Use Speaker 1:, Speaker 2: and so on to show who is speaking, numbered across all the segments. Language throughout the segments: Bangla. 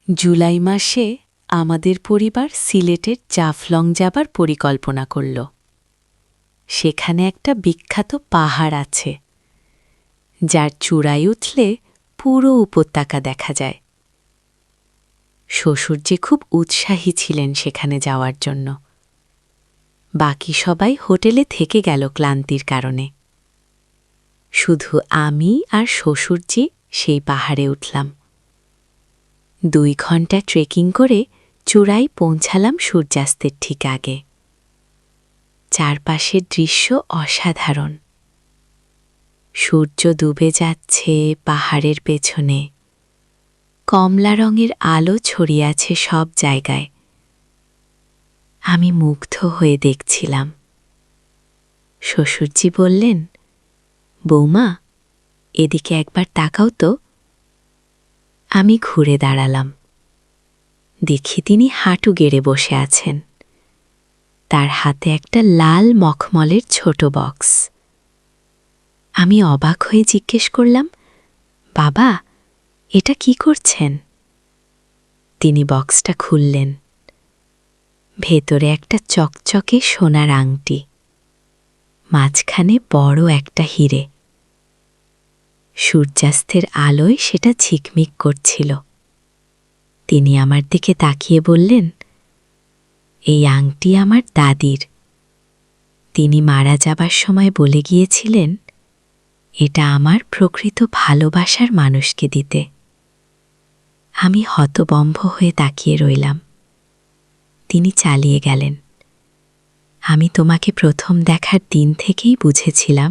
Speaker 1: জুলাই মাসে আমাদের পরিবার সিলেটের জাফলং যাবার পরিকল্পনা করল। সেখানে একটা বিখ্যাত পাহাড় আছে, যার চূড়ায় উঠলে পুরো উপত্যকা দেখা যায়। শ্বশুরজি খুব উৎসাহী ছিলেন সেখানে যাওয়ার জন্য। বাকি সবাই হোটেলে থেকে গেল ক্লান্তির কারণে। শুধু আমি আর শ্বশুরজি সেই পাহাড়ে উঠলাম। 2 ঘন্টা ট্রেকিং করে চূড়ায় পৌঁছালাম সূর্যাস্তের ঠিক আগে। চারপাশের দৃশ্য অসাধারণ। সূর্য ডুবে যাচ্ছে পাহাড়ের পেছনে, কমলা রঙের আলো ছড়িয়ে আছে সব জায়গায়। আমি মুগ্ধ হয়ে দেখছিলাম। শ্বশুরজি বললেন, বৌমা, এদিকে একবার তাকাও তো। আমি ঘুরে দাঁড়ালাম। দেখি তিনি হাঁটু গেড়ে বসে আছেন। তার হাতে একটা লাল মখমলের ছোট বক্স। আমি অবাক হয়ে জিজ্ঞেস করলাম, বাবা, এটা কি করছেন? তিনি বক্সটা খুললেন। ভেতরে একটা চকচকে সোনার আংটি, মাঝখানে বড় একটা হিরে। সূর্যাস্তের আলোয় সেটা ঝিকমিক করছিল। তিনি আমার দিকে তাকিয়ে বললেন, এই আংটি আমার দাদির। তিনি মারা যাবার সময় বলে গিয়েছিলেন, এটা আমার প্রকৃত ভালোবাসার মানুষকে দিতে। আমি হতবম্ব হয়ে তাকিয়ে রইলাম। তিনি চালিয়ে গেলেন, আমি তোমাকে প্রথম দেখার দিন থেকেই বুঝেছিলাম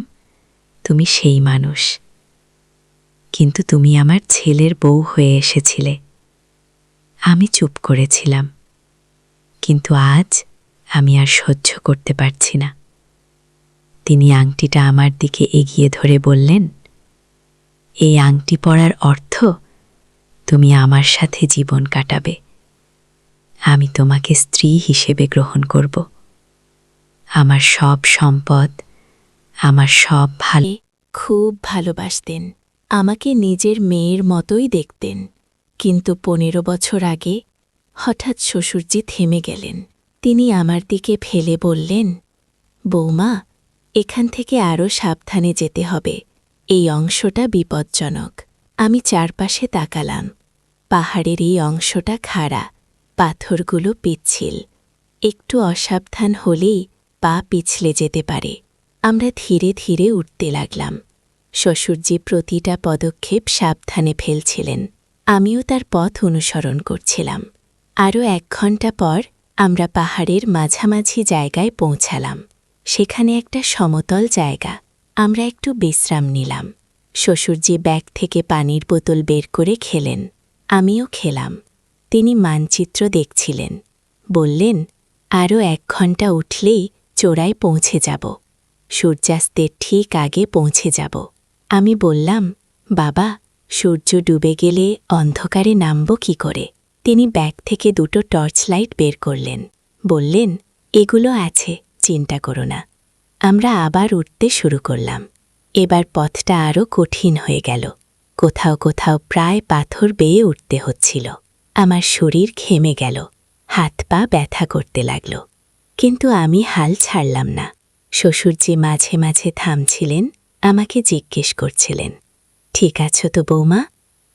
Speaker 1: তুমি সেই মানুষ। কিন্তু তুমি আমার ছেলের বউ হয়ে এসেছিলে। আমি চুপ করেছিলাম, কিন্তু আজ আমি আর সহ্য করতে পারছি না। তিনি আংটিটা আমার দিকে এগিয়ে ধরে বললেন, এই আংটি পরার অর্থ তুমি আমার সাথে জীবন কাটাবে। আমি তোমাকে স্ত্রী হিসেবে গ্রহণ করব। আমার সব সম্পদ, আমার সব ভালো।
Speaker 2: খুব ভালোবাসতেন, আমাকে নিজের মেয়ের মতোই দেখতেন। কিন্তু 15 বছর আগে হঠাৎ শ্বশুরজি থেমে গেলেন। তিনি আমার দিকে ফেলে বললেন, বৌমা, এখান থেকে আরও সাবধানে যেতে হবে। এই অংশটা বিপজ্জনক। আমি চারপাশে তাকালাম। পাহাড়ের এই অংশটা খাড়া, পাথরগুলো পিচ্ছিল। একটু অসাবধান হলেই পা পিছলে যেতে পারে। আমরা ধীরে ধীরে উঠতে লাগলাম। শ্বশুরজি প্রতিটা পদক্ষেপ সাবধানে ফেলছিলেন। আমিও তার পথ অনুসরণ করছিলাম। আরও 1 ঘণ্টা পর আমরা পাহাড়ের মাঝামাঝি জায়গায় পৌঁছালাম। সেখানে একটা সমতল জায়গা। আমরা একটু বিশ্রাম নিলাম। শ্বশুরজি ব্যাগ থেকে পানির বোতল বের করে খেলেন। আমিও খেলাম। তিনি মানচিত্র দেখছিলেন। বললেন, আরও 1 ঘণ্টা উঠলেই চূড়ায় পৌঁছে যাব। সূর্যাস্তের ঠিক আগে পৌঁছে যাব। আমি বললাম, বাবা, সূর্য ডুবে গেলে অন্ধকারে নামব কি করে? তিনি ব্যাগ থেকে 2টো টর্চ লাইট বের করলেন। বললেন, এগুলো আছে, চিন্তা করো না। আমরা আবার উঠতে শুরু করলাম। এবার পথটা আরও কঠিন হয়ে গেল। কোথাও কোথাও প্রায় পাথর বেয়ে উঠতে হচ্ছিল। আমার শরীর ঘেমে গেল, হাত পা ব্যথা করতে লাগল। কিন্তু আমি হাল ছাড়লাম না। শ্বশুরজি মাঝে মাঝে থামছিলেন, আমাকে জিজ্ঞেস করছিলেন, ঠিক আছো তো বৌমা?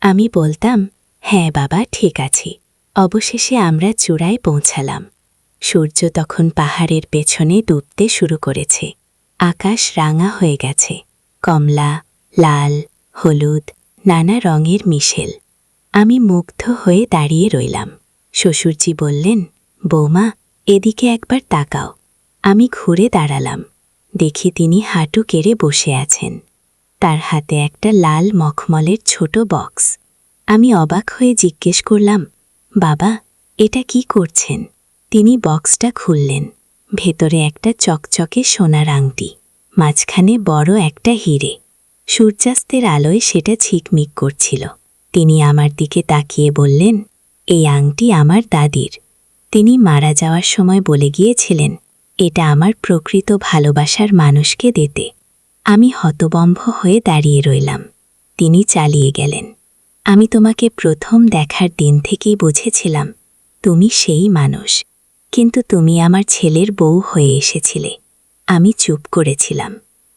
Speaker 2: আমি বলতাম, হ্যাঁ বাবা, ঠিক আছি। অবশেষে আমরা চূড়ায় পৌঁছালাম। সূর্য তখন পাহাড়ের পেছনে ডুবতে শুরু করেছে। আকাশ রাঙা হয়ে গেছে, কমলা, লাল, হলুদ, নানা রঙের মিশেল। আমি মুগ্ধ হয়ে দাঁড়িয়ে রইলাম। শ্বশুরজি বললেন, বৌমা, এদিকে একবার তাকাও। আমি ঘুরে দাঁড়ালাম। দেখি তিনি হাঁটু কেড়ে বসে আছেন। তার হাতে একটা লাল মখমলের ছোট বক্স। আমি অবাক হয়ে জিজ্ঞেস করলাম, বাবা, এটা কি করছেন? তিনি বক্সটা খুললেন। ভেতরে একটা চকচকে সোনার আংটি, মাঝখানে বড় একটা হিরে। সূর্যাস্তের আলোয় সেটা ঝিকমিক করছিল। তিনি আমার দিকে তাকিয়ে বললেন, এই আংটি আমার দাদির। তিনি মারা যাওয়ার সময় বলে গিয়েছিলেন, এটা আমার প্রকৃত ভালোবাসার মানুষকে দিতে। আমি হতবম্ব হয়ে দাঁড়িয়ে রইলাম। তিনি চালিয়ে গেলেন। আমি তোমাকে প্রথম দেখার দিন থেকেই বুঝেছিলাম তুমি সেই মানুষ, কিন্তু তুমি আমার ছেলের বউ হয়ে এসেছিলে। আমি চুপ করেছিলাম,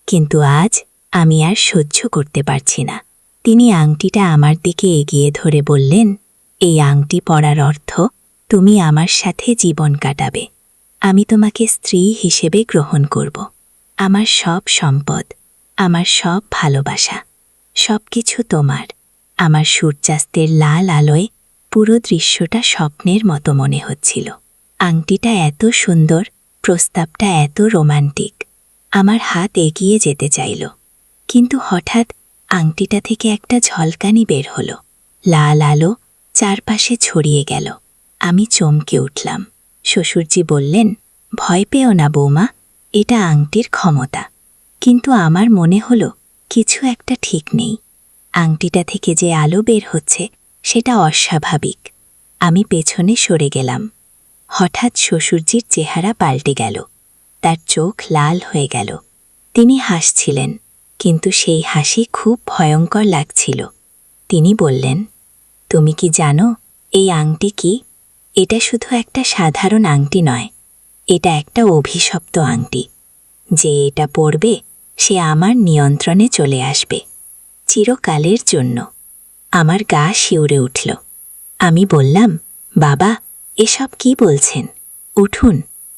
Speaker 2: কিন্তু আজ আমি আর সহ্য করতে পারছি না। তিনি আংটিটা আমার দিকে এগিয়ে ধরে বললেন, এই আংটি পরার অর্থ তুমি আমার সাথে জীবন কাটাবে। আমি তোমাকে স্ত্রী হিসেবে গ্রহণ করব। আমার সব সম্পদ, আমার সব ভালোবাসা, সব কিছু তোমার। আমার সূর্যাস্তের লাল আলোয় পুরো দৃশ্যটা স্বপ্নের মতো মনে হচ্ছিল। আংটিটা এত সুন্দর, প্রস্তাবটা এত রোমান্টিক। আমার হাত এগিয়ে যেতে চাইল, কিন্তু হঠাৎ আংটিটা থেকে একটা ঝলকানি বের হলো। লাল আলো চারপাশে ছড়িয়ে গেল। আমি চমকে উঠলাম। শ্বশুরজি বললেন, ভয় পেও না বৌমা, এটা আংটির ক্ষমতা। কিন্তু আমার মনে হলো কিছু একটা ঠিক নেই। আংটিটা থেকে যে আলো বের হচ্ছে সেটা অস্বাভাবিক। আমি পেছনে সরে গেলাম। হঠাৎ শ্বশুরজির চেহারা পাল্টে গেল। তার চোখ লাল হয়ে গেল। তিনি হাসছিলেন, কিন্তু সেই হাসি খুব ভয়ঙ্কর লাগছিল। তিনি বললেন, তুমি কি জানো এই আংটি কি? এটা শুধু একটা সাধারণ আংটি নয়, এটা একটা অভিশপ্ত আংটি। যে এটা পরবে সে আমার নিয়ন্ত্রণে চলে আসবে, চিরকালের জন্য। আমার গা শিউরে উঠল। আমি বললাম, বাবা, এসব কি বলছেন? উঠুন।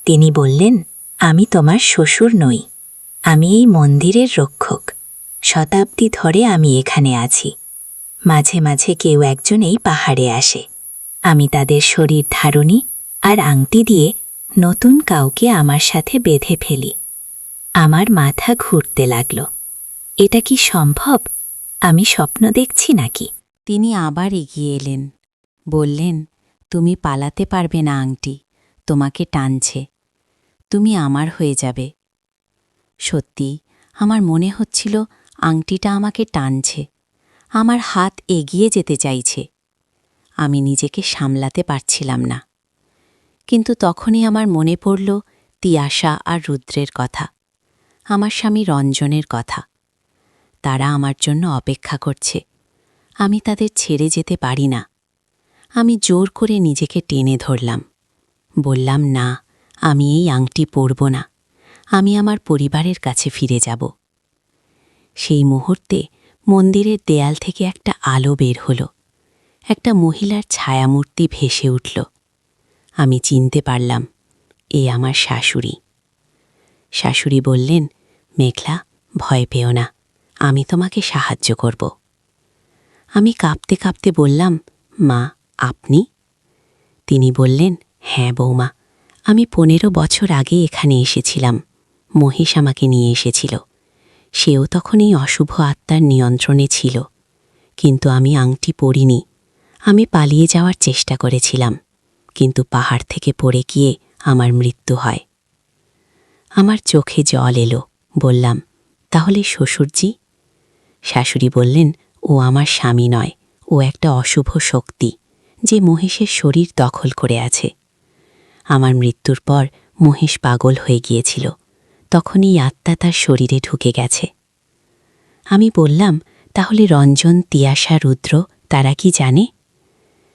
Speaker 2: তিনি বললেন, আমি তোমার শ্বশুর নই, আমি এই মন্দিরের রক্ষক। শতাব্দী ধরে আমি এখানে আছি। মাঝে মাঝে কেউ একজন এই পাহাড়ে আসে। আমি তাদের শরীর ধারণী আর আংটি দিয়ে নতুন কাউকে আমার সাথে বেঁধে ফেলি। আমার মাথা ঘুরতে লাগল। এটা কি সম্ভব? আমি স্বপ্ন দেখছি নাকি?
Speaker 1: তিনি আবার এগিয়ে এলেন, বললেন, তুমি পালাতে পারবে না আংটি, তোমাকে টানছে। তুমি আমার হয়ে যাবে। সত্যি, আমার মনে হচ্ছিল আংটিটা আমাকে টানছে, আমার হাত এগিয়ে যেতে চাইছে। আমি নিজেকে সামলাতে পারছিলাম না। কিন্তু তখনই আমার মনে পড়ল তিয়াশা আর রুদ্রের কথা, আমার স্বামী রঞ্জনের কথা। তারা আমার জন্য অপেক্ষা করছে। আমি তাদের ছেড়ে যেতে পারি না। আমি জোর করে নিজেকে টেনে ধরলাম। বললাম, না, আমি এই আংটি পরব না। আমি আমার পরিবারের কাছে ফিরে যাব। সেই মুহূর্তে মন্দিরের দেয়াল থেকে একটা আলো বের হল। একটা মহিলার ছায়ামূর্তি ভেসে উঠল। আমি চিনতে পারলাম, এ আমার শাশুড়ি। শাশুড়ি বললেন, মেঘলা, ভয় পেও না, আমি তোমাকে সাহায্য করব। আমি কাঁপতে কাঁপতে বললাম, মা, আপনি? তিনি বললেন, হ্যাঁ বৌমা, আমি 15 বছর আগে এখানে এসেছিলাম। মহিষ আমাকে নিয়ে এসেছিল। সেও তখন এই অশুভ আত্মার নিয়ন্ত্রণে ছিল। কিন্তু আমি আংটি পরিনি। আমি পালিয়ে যাওয়ার চেষ্টা করেছিলাম, কিন্তু পাহাড় থেকে পড়ে গিয়ে আমার মৃত্যু হয়। আমার চোখে জল এলো। বললাম, তাহলে শ্বশুরজি? শাশুড়ি বললেন, ও আমার স্বামী নয়, ও একটা অশুভ শক্তি যে মহিষের শরীর দখল করে আছে। আমার মৃত্যুর পর মহিষ পাগল হয়ে গিয়েছিল, তখনই আত্মা তার শরীরে ঢুকে গেছে। আমি বললাম, তাহলে রঞ্জন, তিয়াশা, রুদ্র তারা কি জানে?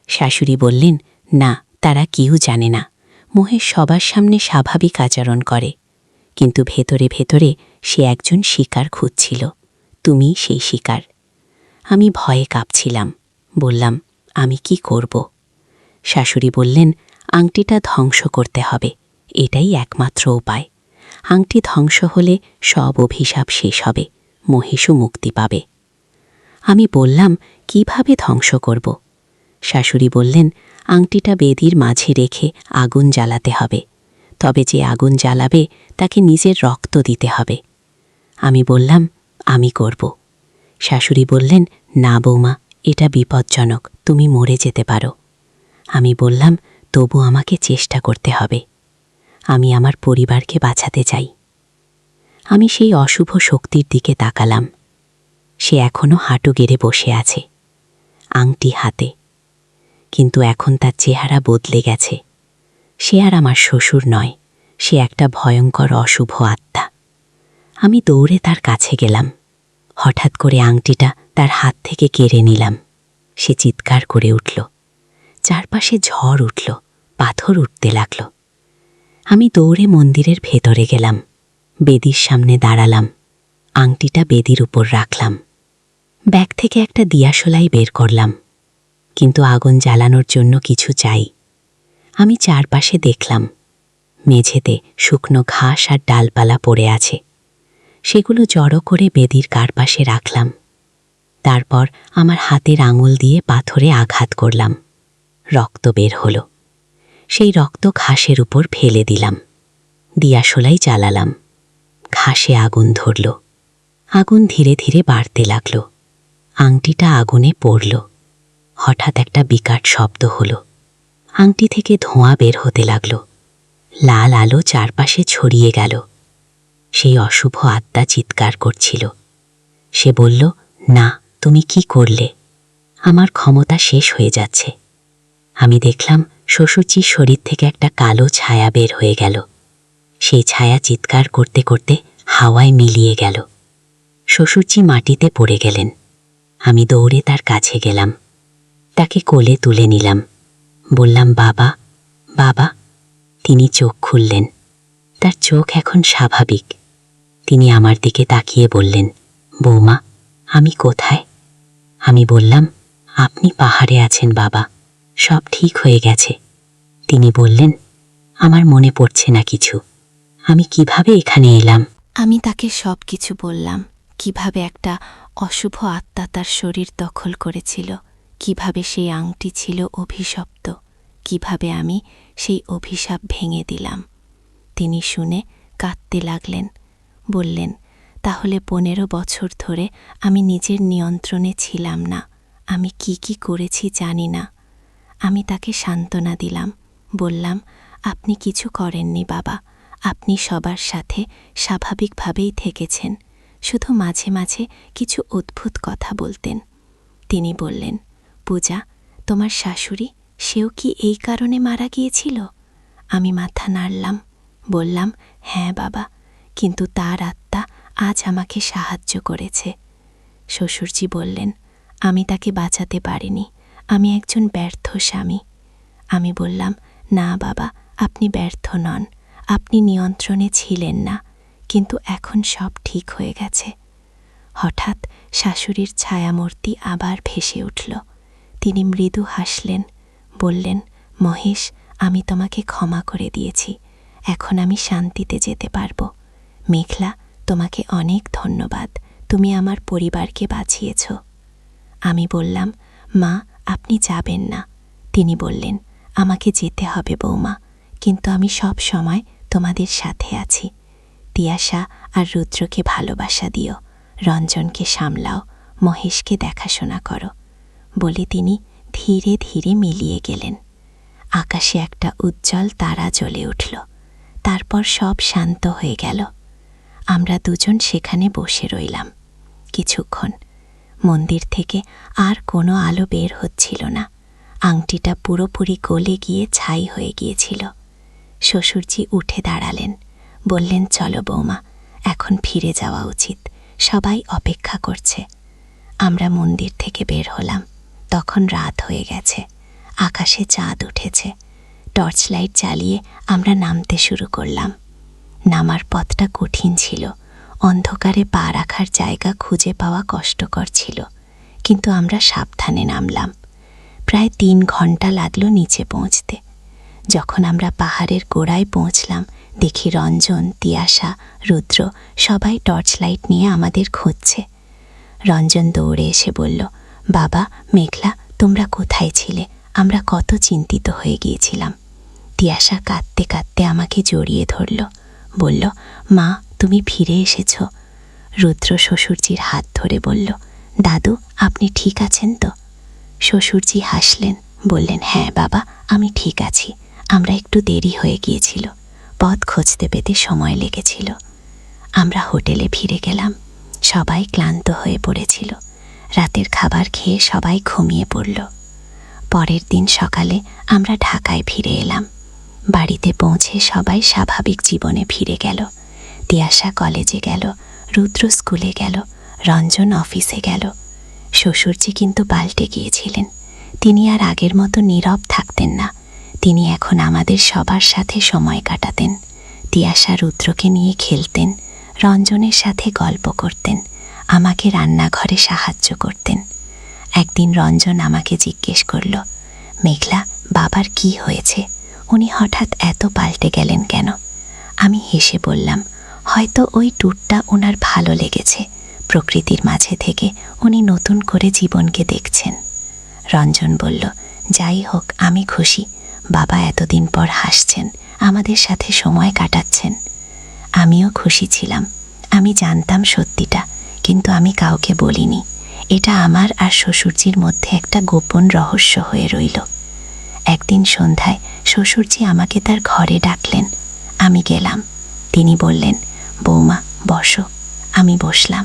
Speaker 1: শাশুড়ি বললেন, না, তারা কেউ জানে না। মহেশ সবার সামনে স্বাভাবিক আচরণ করে, কিন্তু ভেতরে ভেতরে সে একজন শিকার খুঁজছিল। তুমি সেই শিকার। আমি ভয়ে কাঁপছিলাম। বললাম, আমি কি করব? শাশুড়ি বললেন, আংটিটা ধ্বংস করতে হবে, এটাই একমাত্র উপায়। আংটি ধ্বংস হলে সব অভিশাপ শেষ হবে, মহিষও মুক্তি পাবে। আমি বললাম, কিভাবে ধ্বংস করব? শাশুড়ি বললেন, আংটিটা বেদির মাঝে রেখে আগুন জ্বালাতে হবে, তবে যে আগুন জ্বালাবে তাকে নিজের রক্ত দিতে হবে। আমি বললাম, আমি করব। শাশুড়ি বললেন, না বৌমা, এটা বিপজ্জনক, তুমি মরে যেতে পারো। আমি বললাম, তবু আমাকে চেষ্টা করতে হবে। আমি আমার পরিবারকে বাঁচাতে চাই। আমি সেই অশুভ শক্তির দিকে তাকালাম। সে এখনও হাঁটু গেড়ে বসে আছে, আংটি হাতে। কিন্তু এখন তার চেহারা বদলে গেছে। সে আর আমার শ্বশুর নয়, সে একটা ভয়ঙ্কর অশুভ আত্মা। আমি দৌড়ে তার কাছে গেলাম। হঠাৎ করে আংটিটা তার হাত থেকে কেড়ে নিলাম। সে চিৎকার করে উঠল। চারপাশে ঝড় উঠল, পাথর উঠতে লাগল। আমি দৌড়ে মন্দিরের ভেতরে গেলাম, বেদির সামনে দাঁড়ালাম, আংটিটা বেদির উপর রাখলাম। ব্যাগ থেকে একটা দিয়াশলাই বের করলাম, কিন্তু আগুন জ্বালানোর জন্য কিছু চাই। আমি চারপাশে দেখলাম, মেঝেতে শুকনো ঘাস আর ডালপালা পড়ে আছে। সেগুলো জড়ো করে বেদির কারপাশে রাখলাম। তারপর আমার হাতের আঙুল দিয়ে পাথরে আঘাত করলাম। রক্ত বের হলো। সেই রক্ত ঘাসের উপর ফেলে দিলাম। দিয়াশলাই জ্বালালাম। ঘাসে আগুন ধরল। আগুন ধীরে ধীরে বাড়তে লাগল। আংটিটা আগুনে পড়ল। হঠাৎ একটা বিকট শব্দ হলো। আংটি থেকে ধোঁয়া বের হতে লাগল। লাল আলো চারপাশে ছড়িয়ে গেল। সেই অশুভ আত্মা চিৎকার করছিল। সে বলল, না, তুমি কি করলে? আমার ক্ষমতা শেষ হয়ে যাচ্ছে। আমি দেখলাম শ্বশুরজির শরীর থেকে একটা কালো ছায়া বের হয়ে গেল। সেই ছায়া চিৎকার করতে করতে হাওয়ায় মিলিয়ে গেল। শ্বশুরজি মাটিতে পড়ে গেলেন। আমি দৌড়ে তার কাছে গেলাম। তাকে কোলে তুলে নিলাম। বললাম, বাবা, বাবা। তিনি চোখ খুললেন। তার চোখ এখন স্বাভাবিক। তিনি আমার দিকে তাকিয়ে বললেন, বৌমা, আমি কোথায়? আমি বললাম, আপনি পাহাড়ে আছেন বাবা, সব ঠিক হয়ে গেছে। তিনি বললেন, আমার মনে পড়ছে না কিছু। আমি কিভাবে এখানে এলাম?
Speaker 2: আমি তাকে সব কিছু বললাম, কিভাবে একটা অশুভ আত্মা তার শরীর দখল করেছিল, কিভাবে সেই আংটি ছিল অভিশপ্ত, কিভাবে আমি সেই অভিশাপ ভেঙে দিলাম। তিনি শুনে কাঁদতে লাগলেন। বললেন, তাহলে 15 বছর ধরে আমি নিজের নিয়ন্ত্রণে ছিলাম না। আমি কি কি করেছি জানি না। আমি তাকে সান্ত্বনা দিলাম। বললাম, আপনি কিছু করেননি বাবা, আপনি সবার সাথে স্বাভাবিকভাবেই থেকেছেন, শুধু মাঝে মাঝে কিছু অদ্ভুত কথা বলতেন। তিনি বললেন, পূজা, তোমার শাশুড়ি, সেও কি এই কারণে মারা গিয়েছিল? আমি মাথা নাড়লাম। বললাম, হ্যাঁ বাবা, কিন্তু তার আত্মা আজ আমাকে সাহায্য করেছে। শ্বশুরজি বললেন, আমি তাকে বাঁচাতে পারিনি, আমি একজন ব্যর্থ স্বামী। আমি বললাম, না বাবা, আপনি ব্যর্থ নন, আপনি নিয়ন্ত্রণে ছিলেন না, কিন্তু এখন সব ঠিক হয়ে গেছে। হঠাৎ শাশুড়ির ছায়ামূর্তি আবার ভেসে উঠল। তিনি মৃদু হাসলেন, বললেন, মহেশ, আমি তোমাকে ক্ষমা করে দিয়েছি, এখন আমি শান্তিতে যেতে পারব। মেঘলা, তোমাকে অনেক ধন্যবাদ, তুমি আমার পরিবারকে বাঁচিয়েছ। আমি বললাম, মা, আপনি যাবেন না। তিনি বললেন, আমাকে যেতে হবে বৌমা, কিন্তু আমি সব সময় তোমাদের সাথে আছি। তিয়াশা আর রুদ্রকে ভালোবাসা দিও, রঞ্জনকে সামলাও, মহেশকে দেখাশোনা করো, বলে তিনি ধীরে ধীরে মিলিয়ে গেলেন। আকাশে একটা উজ্জ্বল তারা জ্বলে উঠল। তারপর সব শান্ত হয়ে গেল। আমরা দুজন সেখানে বসে রইলাম কিছুক্ষণ। মন্দির থেকে আর কোনো আলো বের হচ্ছিল না। আংটিটা পুরোপুরি গলে গিয়ে ছাই হয়ে গিয়েছিল। শ্বশুরজি উঠে দাঁড়ালেন, বললেন, চলো বৌমা, এখন ফিরে যাওয়া উচিত, সবাই অপেক্ষা করছে। আমরা মন্দির থেকে বের হলাম। তখন রাত হয়ে গেছে, আকাশে চাঁদ উঠেছে। টর্চ লাইট জ্বালিয়ে আমরা নামতে শুরু করলাম। নামার পথটা কঠিন ছিল, অন্ধকারে পা রাখার জায়গা খুঁজে পাওয়া কষ্টকর ছিল, কিন্তু আমরা সাবধানে নামলাম। প্রায় 3 ঘন্টা লাগলো নিচে পৌঁছতে। যখন আমরা পাহাড়ের গোড়ায় পৌঁছলাম, দেখি রঞ্জন, তিয়াশা, রুদ্র সবাই টর্চ লাইট নিয়ে আমাদের খুঁজছে। রঞ্জন দৌড়ে এসে বলল, বাবা, মেঘলা, তোমরা কোথায় ছিলে? আমরা কত চিন্তিত হয়ে গিয়েছিলাম। তিয়াশা কাঁদতে কাঁদতে আমাকে জড়িয়ে ধরল, বলল, মা, তুমি ফিরে এসেছ। রুদ্র শ্বশুরজির হাত ধরে বলল, দাদু, আপনি ঠিক আছেন তো? শ্বশুরজি হাসলেন, বললেন, হ্যাঁ বাবা, আমি ঠিক আছি। আমরা একটু দেরি হয়ে গিয়েছিল, পথ খুঁজতে পেতে সময় লেগেছিল। আমরা হোটেলে ফিরে গেলাম। সবাই ক্লান্ত হয়ে পড়েছিল। রাতের খাবার খেয়ে সবাই ঘুমিয়ে পড়ল। পরের দিন সকালে আমরা ঢাকায় ফিরে এলাম। বাড়িতে পৌঁছে সবাই স্বাভাবিক জীবনে ফিরে গেল। তিয়াশা কলেজে গেল, রুদ্র স্কুলে গেল, রঞ্জন অফিসে গেল। শ্বশুরজি কিন্তু পাল্টে গিয়েছিলেন। তিনি আর আগের মতো নীরব থাকতেন না। তিনি এখন আমাদের সবার সাথে সময় কাটাতেন। তিয়াশা রুদ্রকে নিয়ে খেলতেন, রঞ্জনের সাথে গল্প করতেন, আমাকে রান্নাঘরে সাহায্য করতেন। একদিন রঞ্জন আমাকে জিজ্ঞেস করল, মেঘলা, বাবার কি হয়েছে? উনি হঠাৎ এত পাল্টে গেলেন কেন? আমি হেসে বললাম, হয়তো ওই ট্যুরটা ওনার ভালো লেগেছে। প্রকৃতির মাঝে থেকে উনি নতুন করে জীবনকে দেখছেন। রঞ্জন বলল, যাই হোক, আমি খুশি। বাবা এতদিন পর হাসছেন, আমাদের সাথে সময় কাটাচ্ছেন। আমিও খুশি ছিলাম। আমি জানতাম সত্যিটা, কিন্তু আমি কাউকে বলিনি। এটা আমার আর শ্বশুরজির মধ্যে একটা গোপন রহস্য হয়ে রইল। একদিন সন্ধ্যায় শ্বশুরজি আমাকে তার ঘরে ডাকলেন। আমি গেলাম। তিনি বললেন, বৌমা বসো। আমি বসলাম।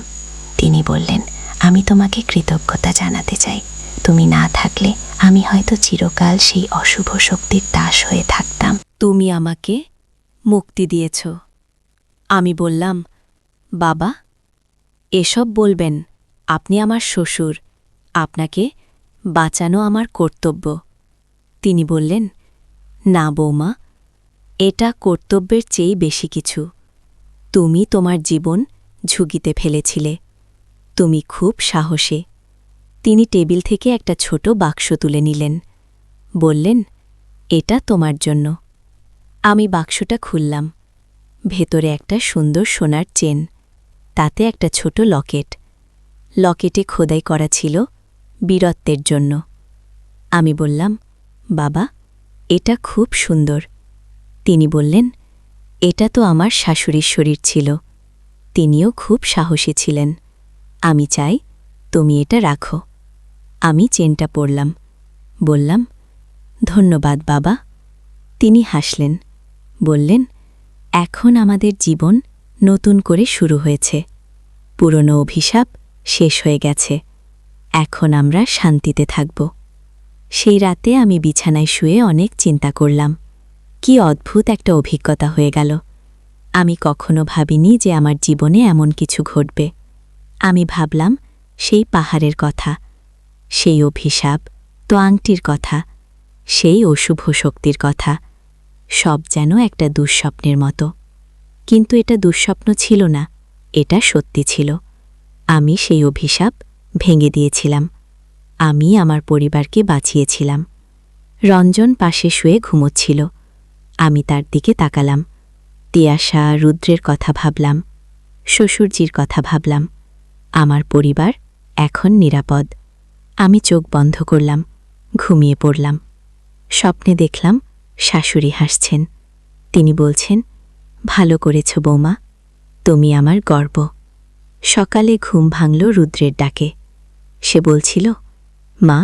Speaker 2: তিনি বললেন, আমি তোমাকে কৃতজ্ঞতা জানাতে চাই। তুমি না থাকলে আমি হয়তো চিরকাল সেই অশুভ শক্তির দাস হয়ে থাকতাম।
Speaker 1: তুমি আমাকে মুক্তি দিয়েছ। আমি বললাম, বাবা, এসব বলবেন? আপনি আমার শ্বশুর, আপনাকে বাঁচানো আমার কর্তব্য। তিনি বললেন, না বৌমা, এটা কর্তব্যের চেয়ে বেশি কিছু। তুমি তোমার জীবন ঝুঁকিতে ফেলেছিলে। তুমি খুব সাহসী। তিনি টেবিল থেকে একটা ছোট বাক্স তুলে নিলেন। বললেন, এটা তোমার জন্য। আমি বাক্সটা খুললাম। ভেতরে একটা সুন্দর সোনার চেন, তাতে একটা ছোট লকেট। লকেটে খোদাই করা ছিল বীরত্বের জন্য। আমি বললাম, বাবা, এটা খুব সুন্দর। তিনি বললেন, এটা তো আমার শাশুড়ির শরীর ছিল। তিনিও খুব সাহসী ছিলেন। আমি চাই তুমি এটা রাখো। আমি চেনটা পরলাম। বললাম, ধন্যবাদ বাবা। তিনি হাসলেন, বললেন, এখন আমাদের জীবন নতুন করে শুরু হয়েছে। পুরনো অভিশাপ শেষ হয়ে গেছে। এখন আমরা শান্তিতে থাকব। সেই রাতে আমি বিছানায় শুয়ে অনেক চিন্তা করলাম। কি অদ্ভুত একটা অভিজ্ঞতা হয়ে গেল। আমি কখনো ভাবিনি যে আমার জীবনে এমন কিছু ঘটবে। আমি ভাবলাম সেই পাহাড়ের কথা, সেই অভিশাপ, তো আংটির কথা, সেই অশুভ শক্তির কথা। সব যেন একটা দুঃস্বপ্নের মতো। কিন্তু এটা দুঃস্বপ্ন ছিল না, এটা সত্যি ছিল। আমি সেই অভিশাপ ভেঙে দিয়েছিলাম। আমি আমার পরিবারকে বাঁচিয়েছিলাম। রঞ্জন পাশে শুয়ে ঘুমোচ্ছিল। আমি তার দিকে তাকালাম। তিয়াশা, রুদ্রের কথা ভাবলাম, শ্বশুরজির কথা ভাবলাম। আমার পরিবার এখন নিরাপদ। আমি চোখ বন্ধ করলাম, ঘুমিয়ে পড়লাম। স্বপ্নে দেখলাম শাশুড়ি হাসছেন। তিনি বলছেন, ভালো করেছ বৌমা, তুমি আমার গর্ব। সকালে ঘুম ভাঙল রুদ্রের ডাকে। সে বলছিল, মা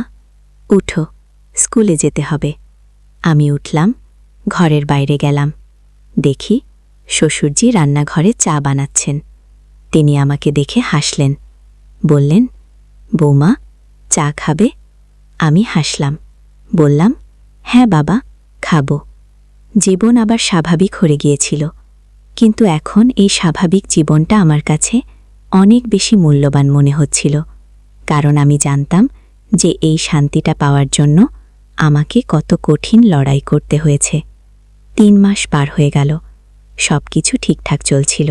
Speaker 1: উঠো, স্কুলে যেতে হবে। আমি উঠলাম, ঘরের বাইরে গেলাম। দেখি শ্বশুরজি রান্নাঘরে চা বানাচ্ছেন। তিনি আমাকে দেখে হাসলেন, বললেন, বৌমা চা খাবে? আমি হাসলাম, বললাম, হ্যাঁ বাবা, খাব। জীবন আবার স্বাভাবিক হয়ে গিয়েছিল। কিন্তু এখন এই স্বাভাবিক জীবনটা আমার কাছে অনেক বেশি মূল্যবান মনে হচ্ছিল। কারণ আমি জানতাম যে এই শান্তিটা পাওয়ার জন্য আমাকে কত কঠিন লড়াই করতে হয়েছে। 3 মাস পার হয়ে গেল, সব কিছু ঠিকঠাক চলছিল।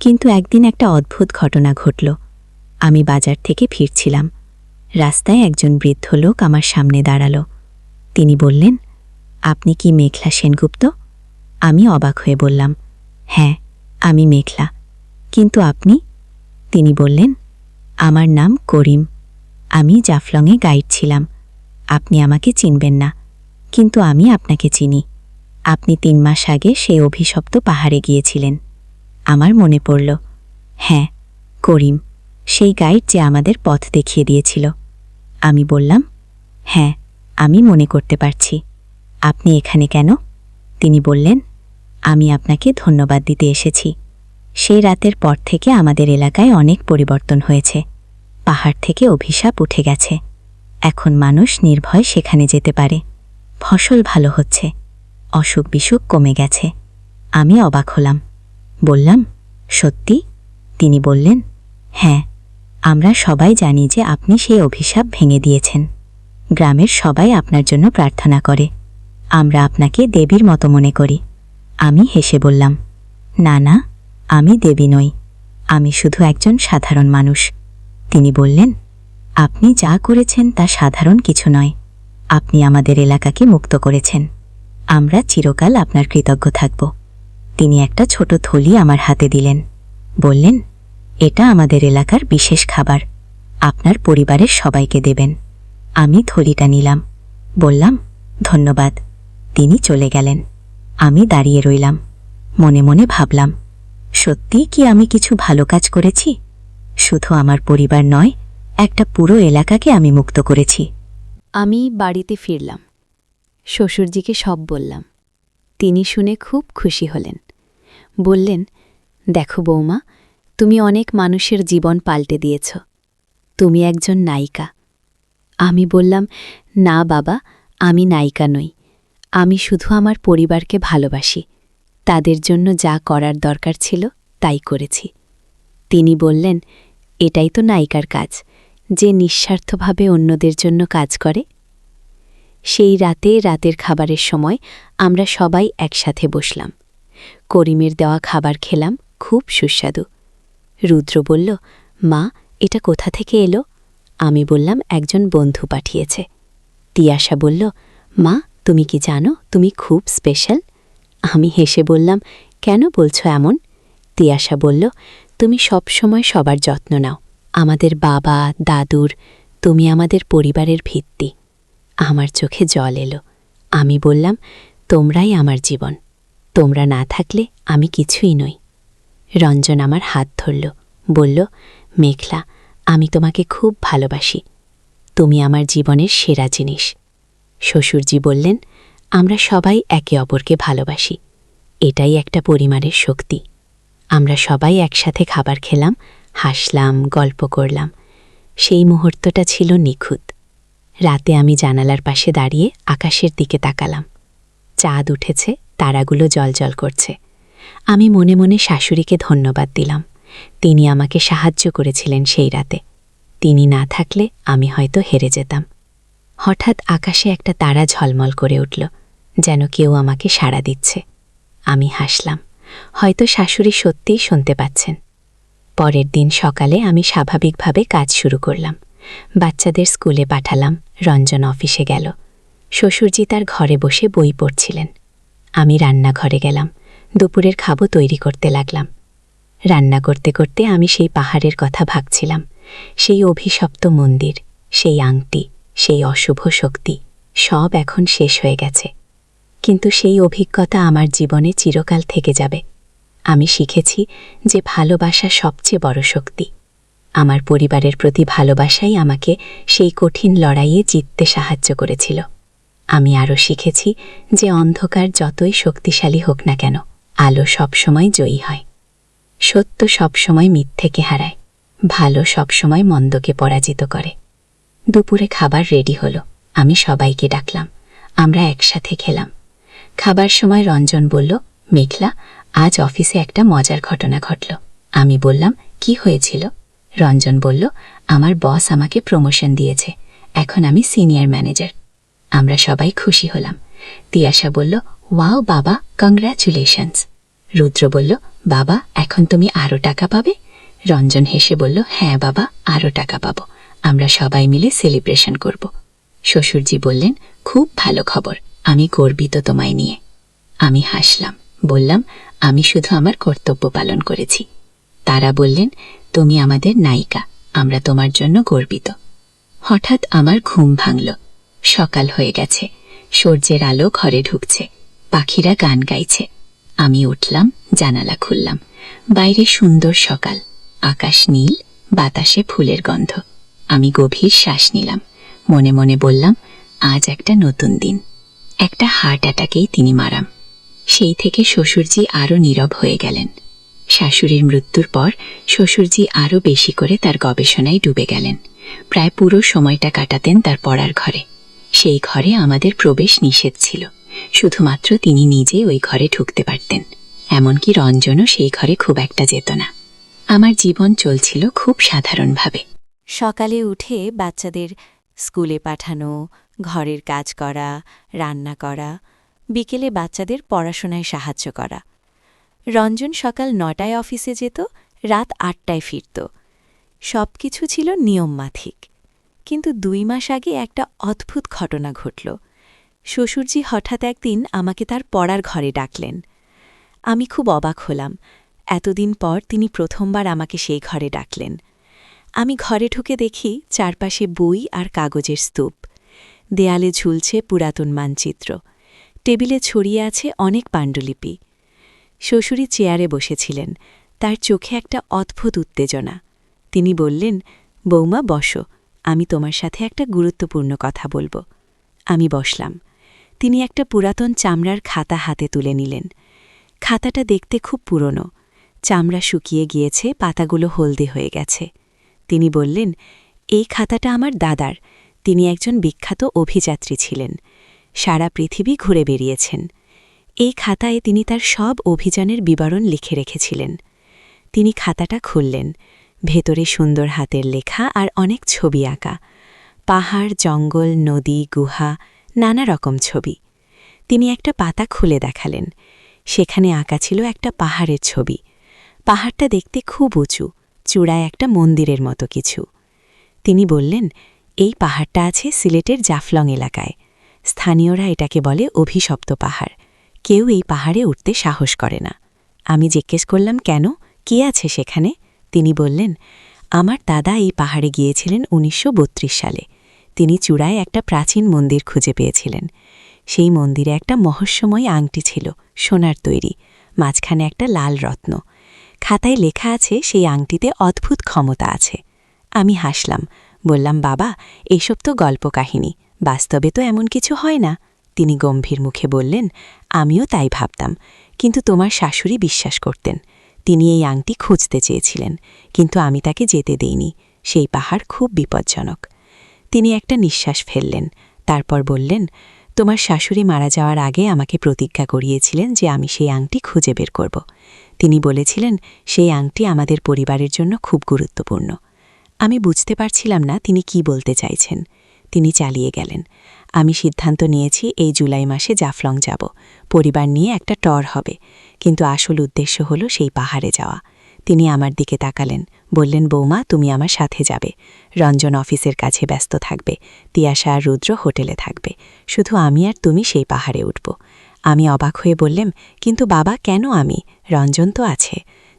Speaker 1: কিন্তু একদিন একটা অদ্ভুত ঘটনা ঘটল। আমি বাজার থেকে ফিরছিলাম। রাস্তায় একজন বৃদ্ধ লোক আমার সামনে দাঁড়াল। তিনি বললেন, আপনি কি মেঘলা সেনগুপ্ত? আমি অবাক হয়ে বললাম, হ্যাঁ, আমি মেঘলা। কিন্তু আপনি? তিনি বললেন, আমার নাম করিম। আমি জাফলংয়ে গাইড ছিলাম। আপনি আমাকে চিনবেন না, কিন্তু আমি আপনাকে চিনি। আপনি 3 মাস আগে সেই অভিশপ্ত পাহাড়ে গিয়েছিলেন। আমার মনে পড়ল, হ্যাঁ, করিম, সেই গাইড যে আমাদের পথ দেখিয়ে দিয়েছিল। আমি বললাম, হ্যাঁ, আমি মনে করতে পারছি। আপনি এখানে কেন? তিনি বললেন, আমি আপনাকে ধন্যবাদ দিতে এসেছি। সেই রাতের পর থেকে আমাদের এলাকায় অনেক পরিবর্তন হয়েছে। পাহাড় থেকে অভিশাপ উঠে গেছে। এখন মানুষ নির্ভয় সেখানে যেতে পারে। ফসল ভালো হচ্ছে, অসুখ বিসুখ কমে গেছে। আমি অবাক হলাম, বললাম, সত্যি? তিনি বললেন, হ্যাঁ, আমরা সবাই জানি যে আপনি সেই অভিশাপ ভেঙে দিয়েছেন। গ্রামের সবাই আপনার জন্য প্রার্থনা করে। আমরা আপনাকে দেবীর মতো মনে করি। আমি হেসে বললাম, না না, আমি দেবী নই, আমি শুধু একজন সাধারণ মানুষ। তিনি বললেন, আপনি যা করেছেন তা সাধারণ কিছু নয়। আপনি আমাদের এলাকাকে মুক্ত করেছেন। আমরা চিরকাল আপনার কৃতজ্ঞ থাকব। তিনি একটা ছোট থলি আমার হাতে দিলেন। বললেন, এটা আমাদের এলাকার বিশেষ খাবার, আপনার পরিবারের সবাইকে দেবেন। আমি থলিটা নিলাম, বললাম, ধন্যবাদ। তিনি চলে গেলেন। আমি দাঁড়িয়ে রইলাম, মনে মনে ভাবলাম, সত্যি কি আমি কিছু ভালো কাজ করেছি? শুধু আমার পরিবার নয়, একটা পুরো এলাকাকে আমি মুক্ত করেছি।
Speaker 2: আমি বাড়িতে ফিরলাম, শ্বশুরজিকে সব বললাম। তিনি শুনে খুব খুশি হলেন। বললেন, দেখো বৌমা, তুমি অনেক মানুষের জীবন পাল্টে দিয়েছ। তুমি একজন নায়িকা। আমি বললাম, না বাবা, আমি নায়িকা নই। আমি শুধু আমার পরিবারকে ভালোবাসি। তাদের জন্য যা করার দরকার ছিল তাই করেছি। তিনি বললেন, এটাই তো নায়িকার কাজ, যে নিঃস্বার্থভাবে অন্যদের জন্য কাজ করে। সেই রাতের খাবারের সময় আমরা সবাই একসাথে বসলাম। করিমের দেওয়া খাবার খেলাম, খুব সুস্বাদু। রুদ্র বলল, মা, এটা কোথা থেকে এলো? আমি বললাম, একজন বন্ধু পাঠিয়েছে। তিয়াশা বলল, মা, তুমি কি জানো তুমি খুব স্পেশাল? আমি হেসে বললাম, কেন বলছো এমন? তিয়াশা বলল, তুমি সব সময় সবার যত্ন নাও, আমাদের বাবা দাদুর। তুমি আমাদের পরিবারের ভিত্তি। আমার চোখে জল এলো। আমি বললাম, তোমরাই আমার জীবন। তোমরা না থাকলে আমি কিছুই নই। রঞ্জন আমার হাত ধরল, বলল, মেঘলা, আমি তোমাকে খুব ভালোবাসি। তুমি আমার জীবনের সেরা জিনিস। শ্বশুরজি বললেন, আমরা সবাই একে অপরকে ভালোবাসি। এটাই একটা পরিবারের শক্তি। আমরা সবাই একসাথে খাবার খেলাম, হাসলাম, গল্প করলাম। সেই মুহূর্তটা ছিল নিখুঁত। রাতে আমি জানালার পাশে দাঁড়িয়ে আকাশের দিকে তাকালাম। চাঁদ উঠেছে, তারাগুলো জ্বলজ্বল করছে। আমি মনে মনে শাশুড়িকে ধন্যবাদ দিলাম। তিনি আমাকে সাহায্য করেছিলেন সেই রাতে। তিনি না থাকলে আমি হয়তো হেরে যেতাম। হঠাৎ আকাশে একটা তারা ঝলমল করে উঠল, যেন কেউ আমাকে সাড়া দিচ্ছে। আমি হাসলাম, হয়তো শাশুড়ি সত্যিই শুনতে পাচ্ছেন। পরের দিন সকালে আমি স্বাভাবিকভাবে কাজ শুরু করলাম। বাচ্চাদের স্কুলে পাঠালাম, রঞ্জন অফিসে গেল। শ্বশুরজি তার ঘরে বসে বই পড়ছিলেন। আমি রান্নাঘরে গেলাম, দুপুরের খাবো তৈরি করতে লাগলাম। রান্না করতে করতে আমি সেই পাহাড়ের কথা ভাবছিলাম, সেই অভিশপ্ত মন্দির, সেই আংটি, সেই অশুভ শক্তি, সব এখন শেষ হয়ে গেছে। কিন্তু সেই অভিজ্ঞতা আমার জীবনে চিরকাল থেকে যাবে। আমি শিখেছি যে ভালোবাসা সবচেয়ে বড় শক্তি। আমার পরিবারের প্রতি ভালোবাসাই আমাকে সেই কঠিন লড়াইয়ে জিততে সাহায্য করেছিল। আমি আরও শিখেছি যে অন্ধকার যতই শক্তিশালী হোক না কেন, আলো সবসময় জয়ী হয়। সত্য সবসময় মিথ্যেকে হারায়, ভালো সবসময় মন্দকে পরাজিত করে। দুপুরে খাবার রেডি হলো। আমি সবাইকে ডাকলাম, আমরা একসাথে খেলাম। খাবার সময় রঞ্জন বলল, মেঘলা, আজ অফিসে একটা মজার ঘটনা ঘটল। আমি বললাম, কি হয়েছিল? রঞ্জন বলল, আমার বস আমাকে প্রমোশন দিয়েছে, এখন আমি সিনিয়র ম্যানেজার। আমরা সবাই খুশি হলাম। তিয়াশা বলল, ওয়াও বাবা, কংগ্র্যাচুলেশনস। রুদ্র বলল, বাবা, এখন তুমি আরও টাকা পাবে? রঞ্জন হেসে বলল, হ্যাঁ বাবা, আরও টাকা পাবো। আমরা সবাই মিলে সেলিব্রেশন করব। শ্বশুরজি বললেন, খুব ভালো খবর, আমি গর্বিত তোমায় নিয়ে। আমি হাসলাম, বললাম, আমি শুধু আমার কর্তব্য পালন করেছি। তারা বললেন, তুমি আমাদের নায়িকা, আমরা তোমার জন্য গর্বিত। হঠাৎ আমার ঘুম ভাঙল। সকাল হয়ে গেছে, সূর্যের আলো ঘরে ঢুকছে, পাখিরা গান গাইছে। আমি উঠলাম, জানালা খুললাম। বাইরে সুন্দর সকাল, আকাশ নীল, বাতাসে ফুলের গন্ধ। আমি গভীর শ্বাস নিলাম, মনে মনে বললাম, আজ একটা নতুন দিন। একটা হার্ট অ্যাটাকেই তিনি মারাম। সেই থেকে শ্বশুরজি আরও নীরব হয়ে গেলেন। শাশুড়ির মৃত্যুর পর শ্বশুরজি আরও বেশি করে তার গবেষণায় ডুবে গেলেন। প্রায় পুরো সময়টা কাটাতেন তার পড়ার ঘরে। সেই ঘরে আমাদের প্রবেশ নিষেধ ছিল, শুধুমাত্র তিনি নিজে ওই ঘরে ঢুকতে পারতেন। এমনকি রঞ্জনও সেই ঘরে খুব একটা যেত না। আমার জীবন চলছিল খুব সাধারণভাবে। সকালে উঠে বাচ্চাদের স্কুলে পাঠানো, ঘরের কাজ করা, রান্না করা, বিকেলে বাচ্চাদের পড়াশোনায় সাহায্য করা। রঞ্জন সকাল ৯টায় অফিসে যেত, রাত ৮টায় ফিরত। সব কিছু ছিল নিয়মমাফিক। কিন্তু ২ মাস আগে একটা অদ্ভুত ঘটনা ঘটল। শ্বশুরজি হঠাৎ একদিন আমাকে তার পড়ার ঘরে ডাকলেন। আমি খুব অবাক হলাম। এতদিন পর তিনি প্রথমবার আমাকে সেই ঘরে ডাকলেন। আমি ঘরে ঢুকে দেখি চারপাশে বই আর কাগজের স্তূপ। দেয়ালে ঝুলছে পুরাতন মানচিত্র। টেবিলে ছড়িয়ে আছে অনেক পাণ্ডুলিপি। শ্বশুরি চেয়ারে বসেছিলেন, তার চোখে একটা অদ্ভুত উত্তেজনা। তিনি বললেন, বৌমা বসো, আমি তোমার সাথে একটা গুরুত্বপূর্ণ কথা বলবো। আমি বসলাম। তিনি একটা পুরাতন চামড়ার খাতা হাতে তুলে নিলেন। খাতাটা দেখতে খুব পুরনো, চামড়া শুকিয়ে গিয়েছে, পাতাগুলো হলদে হয়ে গেছে। তিনি বললেন, এই খাতাটা আমার দাদার। তিনি একজন বিখ্যাত অভিযাত্রী ছিলেন, সারা পৃথিবী ঘুরে বেরিয়েছেন। এই খাতায় তিনি তার সব অভিযানের বিবরণ লিখে রেখেছিলেন। তিনি খাতাটা খুললেন। ভেতরে সুন্দর হাতের লেখা আর অনেক ছবি আঁকা, পাহাড়, জঙ্গল, নদী, গুহা, নানা রকম ছবি। তিনি একটা পাতা খুলে দেখালেন। সেখানে আঁকা ছিল একটা পাহাড়ের ছবি। পাহাড়টা দেখতে খুব উঁচু, চূড়ায় একটা মন্দিরের মতো কিছু। তিনি বললেন, এই পাহাড়টা আছে সিলেটের জাফলং এলাকায়। স্থানীয়রা এটাকে বলে অভিশপ্ত পাহাড়। কেউ এই পাহাড়ে উঠতে সাহস করে না। আমি জিজ্ঞেস করলাম, কেন, কি আছে সেখানে? তিনি বললেন, আমার দাদা এই পাহাড়ে গিয়েছিলেন ১৯৩২ সালে। তিনি চূড়ায় একটা প্রাচীন মন্দির খুঁজে পেয়েছিলেন। সেই মন্দিরে একটা মহস্যময় আংটি ছিল, সোনার তৈরি, মাঝখানে একটা লাল রত্ন। খাতায় লেখা আছে সেই আংটিতে অদ্ভুত ক্ষমতা আছে। আমি হাসলাম, বললাম, বাবা, এসব তো গল্প কাহিনী, বাস্তবে তো এমন কিছু হয় না। তিনি গম্ভীর মুখে বললেন, আমিও তাই ভাবতাম, কিন্তু তোমার শাশুড়ি বিশ্বাস করতেন। তিনি এই আংটি খুঁজতে চেয়েছিলেন, কিন্তু আমি তাকে যেতে দেইনি। সেই পাহাড় খুব বিপজ্জনক। তিনি একটা নিঃশ্বাস ফেললেন, তারপর বললেন, তোমার শাশুড়ি মারা যাওয়ার আগে আমাকে প্রতিজ্ঞা করিয়েছিলেন যে আমি সেই আংটি খুঁজে বের করব। তিনি বলেছিলেন সেই আংটি আমাদের পরিবারের জন্য খুব গুরুত্বপূর্ণ। আমি বুঝতে পারছিলাম না তিনি কি বলতে চাইছেন। তিনি চালিয়ে গেলেন, আমি সিদ্ধান্ত নিয়েছি এই জুলাই মাসে জাফলং যাব, পরিবার নিয়ে একটা টর হবে, কিন্তু আসল উদ্দেশ্য হলো সেই পাহাড়ে যাওয়া। তিনি আমার দিকে তাকালেন, বললেন, বৌমা, তুমি আমার সাথে যাবে। রঞ্জন অফিসের কাছে ব্যস্ত থাকবে, তিয়াশা আর রুদ্র হোটেলে থাকবে, শুধু আমি আর তুমি সেই পাহাড়ে উঠব। আমি অবাক হয়ে বললাম, কিন্তু বাবা, কেন আমি? রঞ্জন তো আছে।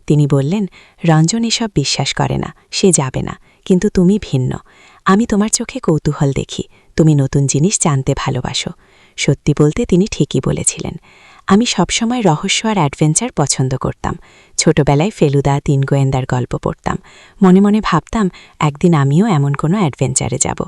Speaker 2: তিনি বললেন, রঞ্জন এসব বিশ্বাস করে না, সে যাবে না, কিন্তু তুমি ভিন্ন। আমি তোমার চোখে কৌতূহল দেখি, তুমি নতুন জিনিস জানতে ভালোবাসো। সত্যি বলতে তিনি ঠিকই বলেছিলেন। আমি সবসময় রহস্য আর অ্যাডভেঞ্চার পছন্দ করতাম। ছোটবেলায় ফেলুদা, ৩ গোয়েন্দার গল্প পড়তাম। মনে মনে ভাবতাম একদিন আমিও এমন কোনো অ্যাডভেঞ্চারে যাব।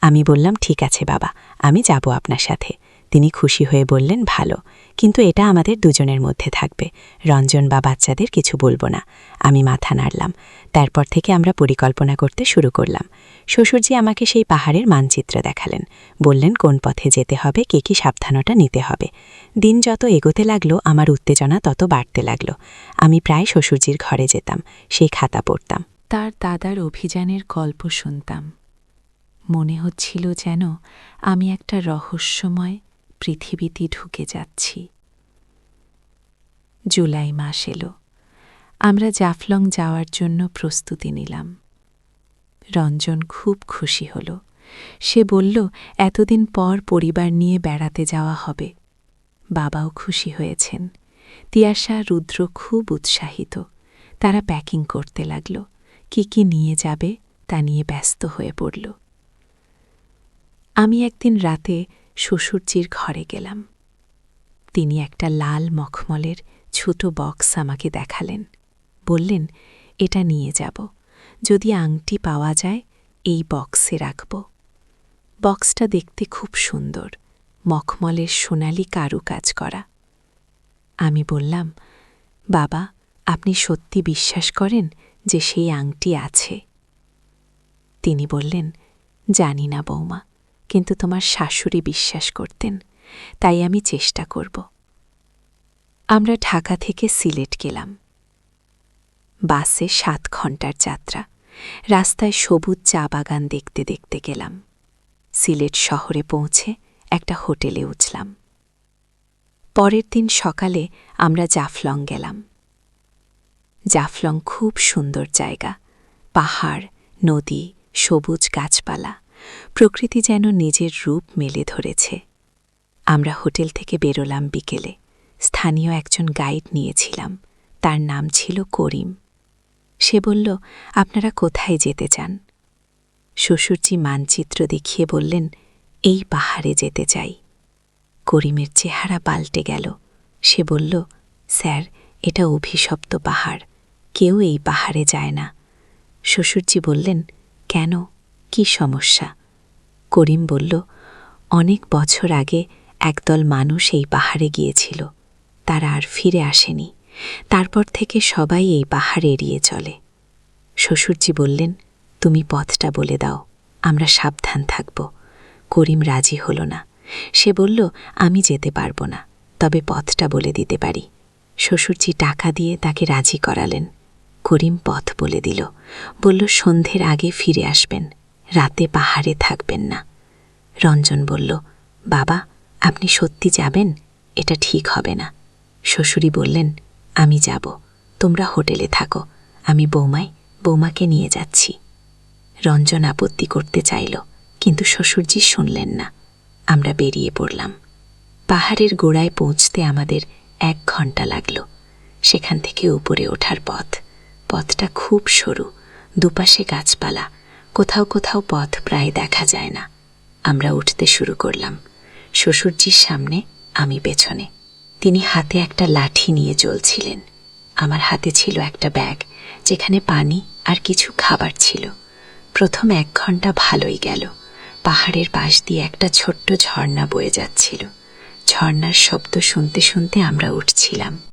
Speaker 2: আমি বললাম, ঠিক আছে বাবা, আমি যাব আপনার সাথে। তিনি খুশি হয়ে বললেন, ভালো, কিন্তু এটা আমাদের দুজনের মধ্যে থাকবে, রঞ্জন বা বাচ্চাদের কিছু বলবো না। আমি মাথা নাড়লাম। তারপর থেকে আমরা পরিকল্পনা করতে শুরু করলাম। শ্বশুরজি আমাকে সেই পাহাড়ের মানচিত্র দেখালেন, বললেন কোন পথে যেতে হবে, কে কি সাবধানতা নিতে হবে। দিন যত এগোতে লাগলো আমার উত্তেজনা তত বাড়তে লাগলো। আমি প্রায় শ্বশুরজির ঘরে যেতাম, সেই খাতা পড়তাম, তার দাদার অভিযানের গল্প শুনতাম। মনে হচ্ছিল যেন আমি একটা রহস্যময় পৃথিবীতে ঢুকে যাচ্ছি। জুলাই মাস এলো। আমরা জাফলং যাওয়ার জন্য প্রস্তুতি নিলাম। রঞ্জন খুব খুশি হল। সে বলল, এতদিন পর পরিবার নিয়ে বেড়াতে যাওয়া হবে। বাবাও খুশি হয়েছেন। তিয়াশা, রুদ্র খুব উৎসাহিত। তারা প্যাকিং করতে লাগল, কি কি নিয়ে যাবে তা নিয়ে ব্যস্ত হয়ে পড়ল। আমি একদিন রাতে শ্বশুরজির ঘরে গেলাম। তিনি একটা লাল মখমলের ছোট বক্স আমাকে দেখালেন, বললেন, এটা নিয়ে যাব, যদি আংটি পাওয়া যায় এই বক্সে রাখব। বক্সটা দেখতে খুব সুন্দর, মখমলের সোনালি কারুকাজ করা। আমি বললাম, বাবা, আপনি সত্যি বিশ্বাস করেন যে সেই আংটি আছে? তিনি বললেন, জানি না বৌমা, কিন্তু তোমার শাশুড়ি বিশ্বাস করতেন, তাই আমি চেষ্টা করব। আমরা ঢাকা থেকে সিলেট গেলাম। বাসে 7 ঘণ্টার যাত্রা। রাস্তায় সবুজ চা বাগান দেখতে দেখতে গেলাম। সিলেট শহরে পৌঁছে একটা হোটেলে উঠলাম। পরের দিন সকালে আমরা জাফলং গেলাম। জাফলং খুব সুন্দর জায়গা, পাহাড়, নদী, সবুজ গাছপালা, প্রকৃতি যেন নিজের রূপ মেলে ধরেছে। আমরা হোটেল থেকে বেরোলাম বিকেলে। স্থানীয় একজন গাইড নিয়েছিলাম, তার নাম ছিল করিম। সে বলল, আপনারা কোথায় যেতে চান? শ্বশুরজি মানচিত্র দেখিয়ে বললেন, এই পাহাড়ে যেতে চাই। করিমের চেহারা পাল্টে গেল। সে বলল, স্যার, এটা অভিশপ্ত পাহাড়, কেউ এই পাহাড়ে যায় না। শ্বশুরজি বললেন, কেন, কি সমস্যা? করিম বলল, অনেক বছর আগে একদল মানুষ এই পাহাড়ে গিয়েছিল, তারা আর ফিরে আসেনি। তারপর থেকে সবাই এই পাহাড় এড়িয়ে চলে। শ্বশুরজি বললেন, তুমি পথটা বলে দাও, আমরা সাবধান থাকব। করিম রাজি হল না। সে বলল, আমি যেতে পারব না, তবে পথটা বলে দিতে পারি। শ্বশুরজি টাকা দিয়ে তাকে রাজি করালেন। করিম পথ বলে দিল, বলল, সন্ধ্যের আগে ফিরে আসবেন, রাতে পাহাড়ে থাকবেন না। রঞ্জন বলল, বাবা, আপনি সত্যি যাবেন? এটা ঠিক হবে না। শ্বশুরি বললেন, আমি যাব, তোমরা হোটেলে থাকো, আমি বৌমাকে নিয়ে যাচ্ছি। রঞ্জন আপত্তি করতে চাইল, কিন্তু শ্বশুরজি শুনলেন না। আমরা বেরিয়ে পড়লাম। পাহাড়ের গোড়ায় পৌঁছতে আমাদের 1 ঘন্টা লাগল। সেখান থেকে উপরে ওঠার পথটা খুব সরু, দুপাশে গাছপালা, কোথাও কোথাও পথ প্রায় দেখা যায় না। আমরা উঠতে শুরু করলাম। শ্বশুরজির সামনে, আমি পেছনে। তিনি হাতে একটা লাঠি নিয়ে চলছিলেন। আমার হাতে ছিল একটা ব্যাগ, যেখানে পানি আর কিছু খাবার ছিল। প্রথম 1 ঘন্টা ভালোই গেল। পাহাড়ের পাশ দিয়ে একটা ছোট্ট ঝর্ণা বয়ে যাচ্ছিল। ঝর্ণার শব্দ শুনতে শুনতে আমরা উঠছিলাম।